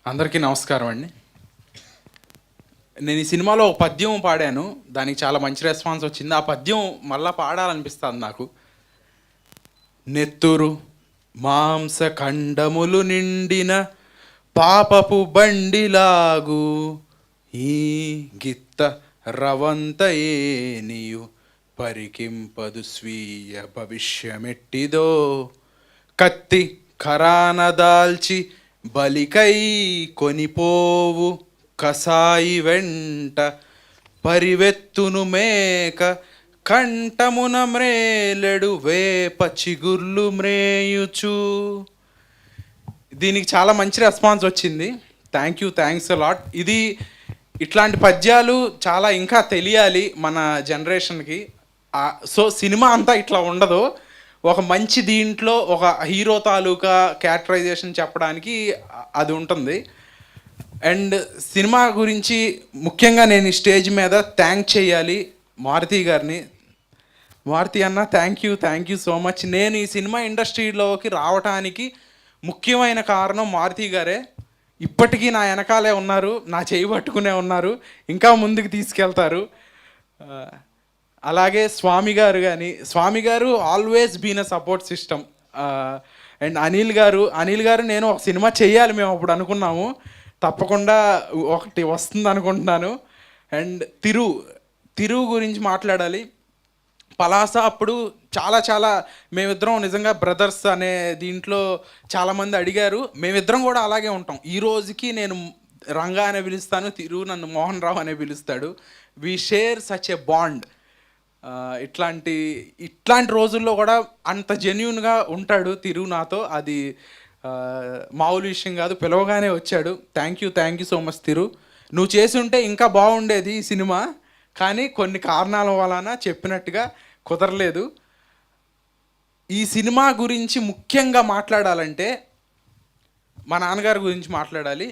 అందరికీ నమస్కారం అండి. నేను ఈ సినిమాలో ఒక పద్యం పాడాను. దానికి చాలా మంచి రెస్పాన్స్ వచ్చింది. ఆ పద్యం మళ్ళా పాడాలనిపిస్తుంది నాకు. నెత్తురు మాంస ఖండములు నిండిన పాపపు బండిలాగు ఈ గిత్త రవంత ఏనియు పరికింపదు స్వీయ భవిష్యమెట్టిదో కత్తి ఖరాన దాల్చి బలికై కొనిపోవు కసాయి వెంట పరివెత్తును మేక కంఠమున మ్రేలెడు వేప చిగుర్లు మ్రేయుచు. దీనికి చాలా మంచి రెస్పాన్స్ వచ్చింది. Thanks a lot. ఇది ఇట్లాంటి పద్యాలు చాలా ఇంకా తెలియాలి మన జనరేషన్కి. సో సినిమా అంతా ఇట్లా ఉండదు. ఒక మంచి దీంట్లో ఒక హీరో తాలూకా క్యారెక్టరైజేషన్ చెప్పడానికి అది ఉంటుంది. అండ్ సినిమా గురించి ముఖ్యంగా నేను ఈ స్టేజ్ మీద థ్యాంక్ చేయాలి మారుతి గారిని. మారుతి అన్న థ్యాంక్ యూ సో మచ్. నేను ఈ సినిమా ఇండస్ట్రీలోకి రావటానికి ముఖ్యమైన కారణం మారుతి గారే. ఇప్పటికీ నా వెనకాలే ఉన్నారు, నా చేయి పట్టుకునే ఉన్నారు, ఇంకా ముందుకు తీసుకెళ్తారు. అలాగే స్వామి గారు always been a support system. And Anil గారు నేను ఒక సినిమా చేయాలి మేము అప్పుడు అనుకున్నాము, తప్పకుండా ఒకటి వస్తుంది అనుకుంటున్నాను. అండ్ తిరు గురించి మాట్లాడాలి. పలాస అప్పుడు చాలా మేమిద్దరం నిజంగా బ్రదర్స్ అనే దీంట్లో చాలామంది అడిగారు. మేమిద్దరం కూడా అలాగే ఉంటాం. ఈ రోజుకి నేను రంగా అనే పిలుస్తాను, తిరు నన్ను మోహన్ రావు అనే పిలుస్తాడు. We share such a bond. ఇట్లాంటి రోజుల్లో కూడా అంత జెన్యూన్గా ఉంటాడు తిరు నాతో. అది మామూలు విషయం కాదు. పిలవగానే వచ్చాడు. థ్యాంక్ యూ సో మచ్ తిరు. నువ్వు చేసి ఉంటే ఇంకా బాగుండేది ఈ సినిమా, కానీ కొన్ని కారణాల వలన చెప్పినట్టుగా కుదరలేదు. ఈ సినిమా గురించి ముఖ్యంగా మాట్లాడాలంటే మా నాన్నగారి గురించి మాట్లాడాలి.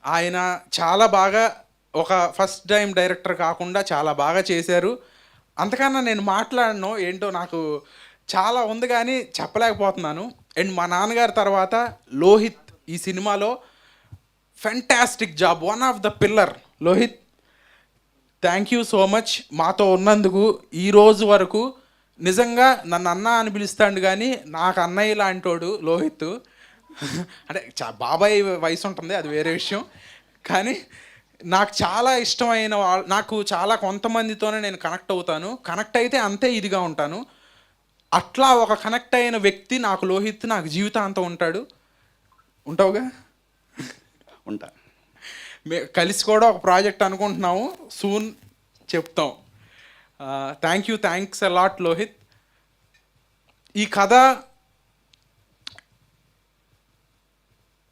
ఆయన చాలా బాగా ఒక ఫస్ట్ టైం డైరెక్టర్ కాకుండా చాలా బాగా చేశారు. అంతకన్నా నేను మాట్లాడను, ఏంటో నాకు చాలా ఉంది కానీ చెప్పలేకపోతున్నాను. అండ్ మా నాన్నగారి తర్వాత లోహిత్ ఈ సినిమాలో fantastic job, one of the pillar Lohith. Thank you so much మాతో ఉన్నందుకు. ఈరోజు వరకు నిజంగా నన్ను అన్న అని పిలుస్తాడు కానీ నాకు అన్నయ్య లాంటోడు లోహిత్. అంటే బాబాయ్ వయసు ఉంటుంది, అది వేరే విషయం. కానీ నాకు చాలా ఇష్టమైన నాకు చాలా కొంతమందితోనే నేను కనెక్ట్ అవుతాను. కనెక్ట్ అయితే అంతే ఇదిగా ఉంటాను. అట్లా ఒక కనెక్ట్ అయిన వ్యక్తి నాకు లోహిత్. నాకు జీవితాంతం ఉంటావుగా. ఉంటా. కలిసి కూడా ఒక ప్రాజెక్ట్ అనుకుంటున్నాము, సూన్ చెప్తాం. Thanks a lot Lohith. ఈ కథ,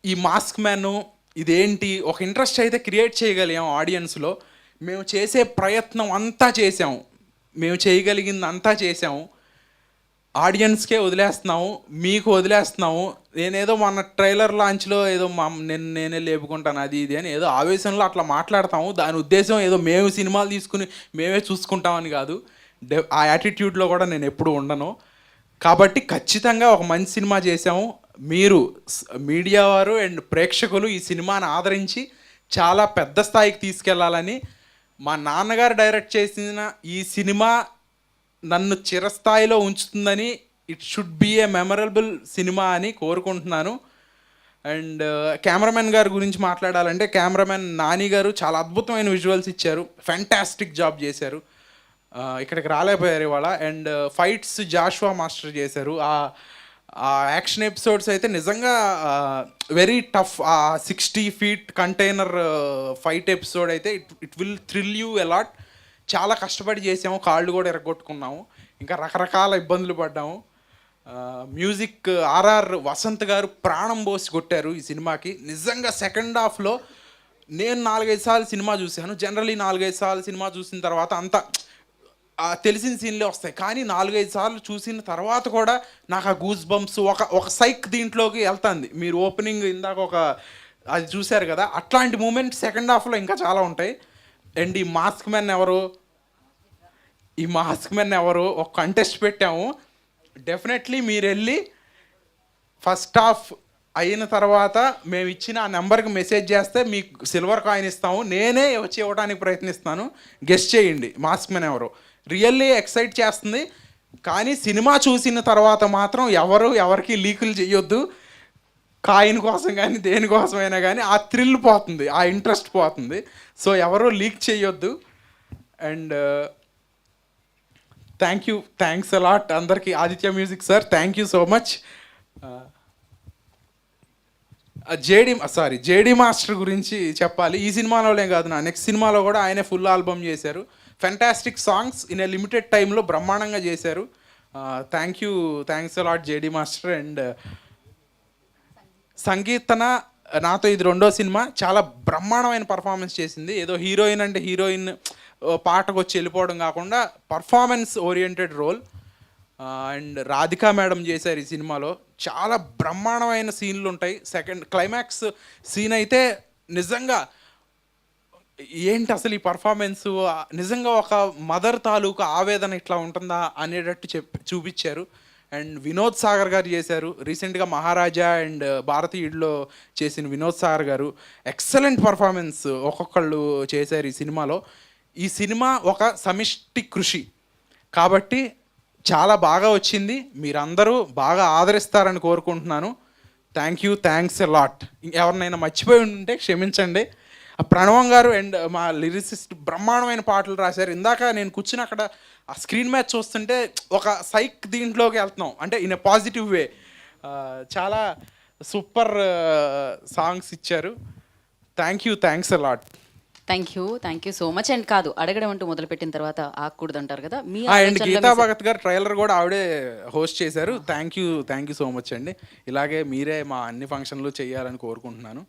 ఈ మాస్క్ మ్యాన్ ఇదేంటి, ఒక ఇంట్రెస్ట్ అయితే క్రియేట్ చేయగలిగాం ఆడియన్స్లో. మేము చేసే ప్రయత్నం అంతా చేసాము, మేము చేయగలిగింది అంతా చేసాము. ఆడియన్స్కే వదిలేస్తున్నాము, మీకు వదిలేస్తున్నాము. నేనేదో మన ట్రైలర్ లాంచ్లో ఏదో నేనే లేపుకుంటాను అది ఇది అని ఏదో ఆవేశంలో అట్లా మాట్లాడతాము. దాని ఉద్దేశం ఏదో మేము సినిమాలు తీసుకుని మేమే చూసుకుంటామని కాదు. ఆ యాటిట్యూడ్లో కూడా నేను ఎప్పుడూ ఉండను. కాబట్టి ఖచ్చితంగా ఒక మంచి సినిమా చేసాము. మీరు మీడియా వారు అండ్ ప్రేక్షకులు ఈ సినిమాని ఆదరించి చాలా పెద్ద స్థాయికి తీసుకెళ్లాలని, మా నాన్నగారు డైరెక్ట్ చేసిన ఈ సినిమా నన్ను చిరస్థాయిలో ఉంచుతుందని, it should be a memorable cinema అని కోరుకుంటున్నాను. అండ్ కెమెరామెన్ గారి గురించి మాట్లాడాలంటే కెమెరామెన్ నాని గారు చాలా అద్భుతమైన విజువల్స్ ఇచ్చారు, ఫ్యాంటాస్టిక్ జాబ్ చేశారు. ఇక్కడికి రాలేకపోయారు ఇవాళ. అండ్ ఫైట్స్ జాషువా మాస్టర్ చేశారు. ఆ యాక్షన్ ఎపిసోడ్స్ అయితే నిజంగా వెరీ టఫ్. ఆ 60 feet కంటైనర్ ఫైట్ ఎపిసోడ్ అయితే it will thrill you a lot. చాలా కష్టపడి చేసాము, కాళ్ళు కూడా ఎరగొట్టుకున్నాము, ఇంకా రకరకాల ఇబ్బందులు పడ్డాము. మ్యూజిక్ ఆర్ఆర్ వసంత్ గారు ప్రాణం పోసి కొట్టారు ఈ సినిమాకి. నిజంగా సెకండ్ హాఫ్లో నేను 4-5 సార్లు సినిమా చూశాను. జనరలీ 4-5 సార్లు సినిమా చూసిన తర్వాత అంతా తెలిసిన సీన్లే వస్తాయి, కానీ 4-5 సార్లు చూసిన తర్వాత కూడా నాకు ఆ గూస్ బంప్స్ ఒక సైక్ దీంట్లోకి వెళ్తుంది. మీరు ఓపెనింగ్ ఇందాక అది చూశారు కదా, అట్లాంటి మూమెంట్ సెకండ్ హాఫ్లో ఇంకా చాలా ఉంటాయి. అండ్ ఈ మాస్క్ మెన్ ఎవరు ఒక కంటెస్ట్ పెట్టాము. డెఫినెట్లీ మీరు వెళ్ళి ఫస్ట్ హాఫ్ అయిన తర్వాత మేము ఇచ్చిన ఆ నెంబర్కి మెసేజ్ చేస్తే మీకు సిల్వర్ కాయిన్ ఇస్తాము. నేనే వచ్చి ఇవ్వడానికి ప్రయత్నిస్తాను. గెస్ట్ చేయండి మాస్క్ మ్యాన్ ఎవరు. రియల్లీ ఎక్సైట్ చేస్తుంది. కానీ సినిమా చూసిన తర్వాత మాత్రం ఎవరికి లీకులు చేయొద్దు. కాయిన్ కోసం కానీ దేనికోసమైనా కానీ ఆ థ్రిల్ పోతుంది, ఆ ఇంట్రెస్ట్ పోతుంది. సో ఎవరు లీక్ చేయొద్దు. అండ్ థ్యాంక్స్ అలాట్ అందరికీ. Aditya music sir, thank you so much. JD master గురించి చెప్పాలి. ఈ సినిమాలోనే కాదు, నా నెక్స్ట్ సినిమాలో కూడా ఆయనే ఫుల్ ఆల్బమ్ చేశారు. Fantastic songs in a limited టైంలో బ్రహ్మాండంగా చేశారు. Thanks a lot JD master. And సంగీతన నాతో ఇది 2వ సినిమా. చాలా బ్రహ్మాండమైన పర్ఫార్మెన్స్ చేసింది. ఏదో హీరోయిన్ అంటే హీరోయిన్ పాటకు వచ్చి వెళ్ళిపోవడం కాకుండా performance oriented role. And Radhika madam చేశారు ఈ సినిమాలో. చాలా బ్రహ్మాండమైన సీన్లు ఉంటాయి. సెకండ్ క్లైమాక్స్ సీన్ అయితే నిజంగా ఏంటి అసలు ఈ పర్ఫార్మెన్స్, నిజంగా ఒక మదర్ తాలూకు ఆవేదన ఇట్లా ఉంటుందా అనేటట్టు చూపించారు. అండ్ వినోద్ సాగర్ గారు చేశారు. రీసెంట్గా మహారాజా అండ్ భారతీయుడిలో చేసిన వినోద్ సాగర్ గారు ఎక్సలెంట్ పర్ఫార్మెన్స్ ఒక్కొక్కళ్ళు చేశారు ఈ సినిమాలో. ఈ సినిమా ఒక సమిష్టి కృషి కాబట్టి చాలా బాగా వచ్చింది. మీరందరూ బాగా ఆదరిస్తారని కోరుకుంటున్నాను. Thanks a lot. ఎవరినైనా మర్చిపోయి ఉంటే క్షమించండి. ప్రణవం గారు అండ్ మా లిరిసిస్ట్ బ్రహ్మాండమైన పాటలు రాశారు. ఇందాక నేను కూర్చుని అక్కడ ఆ స్క్రీన్ మ్యాచ్ చూస్తుంటే ఒక సైక్ దీంట్లోకి వెళ్తున్నాం, అంటే ఇన్ ఎ పాజిటివ్ వే. చాలా సూపర్ సాంగ్స్ ఇచ్చారు. Thanks a lot. Thank you so much. And కాదు, అడగడం అంటూ మొదలుపెట్టిన తర్వాత ఆగకూడదు అంటారు కదా. మీ అండ్ గీతా భగత్ గారు ట్రైలర్ కూడా ఆవిడే హోస్ట్ చేశారు. థ్యాంక్ యూ సో మచ్ అండి. ఇలాగే మీరే మా అన్ని ఫంక్షన్లు చేయాలని కోరుకుంటున్నాను.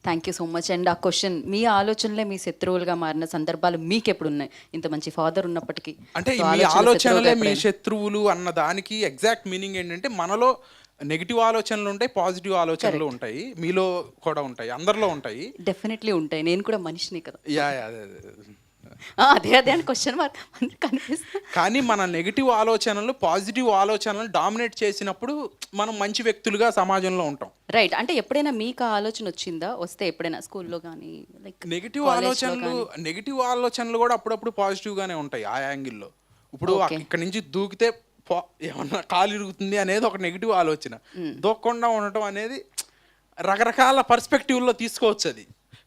Thank you so much. And ఆ క్వశ్చన్, మీ ఆలోచనలే మీ శత్రువులుగా మారిన సందర్భాలు మీకు ఎప్పుడు ఉన్నాయి? ఇంత మంచి ఫాదర్ ఉన్నప్పటికీ అంటే మీ ఆలోచనలే మీ శత్రువులు అన్న దానికి ఎగ్జాక్ట్ మీనింగ్ ఏంటంటే మనలో నెగిటివ్ ఆలోచనలు ఉంటాయి, పాజిటివ్ ఆలోచనలు ఉంటాయి. మీలో కూడా ఉంటాయి, అందరిలో ఉంటాయి. డెఫినెట్లీ ఉంటాయి. నేను కూడా మనిషిని కదా. అదే అదే అని క్వశ్చన్ మార్క్ కనిపిస్తుంది. కానీ మన నెగిటివ్ ఆలోచనలు పాజిటివ్ ఆలోచనలు డామినేట్ చేసినప్పుడు మనం మంచి వ్యక్తులుగా సమాజంలో ఉంటాం. రైట్. అంటే ఎప్పుడైనా మీకు ఆ ఆలోచన వచ్చిందా? వస్తే ఎప్పుడైనా స్కూల్లో కానీ లైక్ నెగిటివ్ ఆలోచనలు కూడా అప్పుడప్పుడు పాజిటివ్ గానే ఉంటాయి ఆ యాంగిల్లో. ఇప్పుడు ఇక్కడ నుంచి దూకితే ఏమన్నా కాలు ఇరుగుతుంది అనేది ఒక నెగిటివ్ ఆలోచన. దూకకుండా ఉండటం అనేది రకరకాల పర్స్పెక్టివ్లో తీసుకోవచ్చు అది.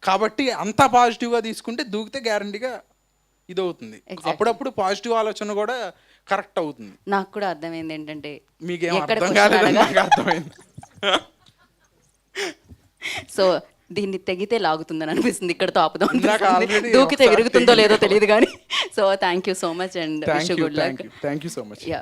కాబట్టి అంతా పాజిటివ్గా తీసుకుంటే దూకితే గ్యారంటీగా ఇది అవుతుంది. అప్పుడప్పుడు పాజిటివ్ ఆలోచన కూడా కరెక్ట్ అవుతుంది. నాకు కూడా అర్థమైంది ఏంటంటే మీకేం అర్థం కాలేదని నాకు అర్థమైంది. సో దీన్ని తెగితే లాగుతుందని అనిపిస్తుంది, ఇక్కడతో ఆపుదాం. దూకితే విరుగుతుందో లేదో తెలియదు కానీ. So thank you so much and wish you good luck. Thank you so much. Yeah.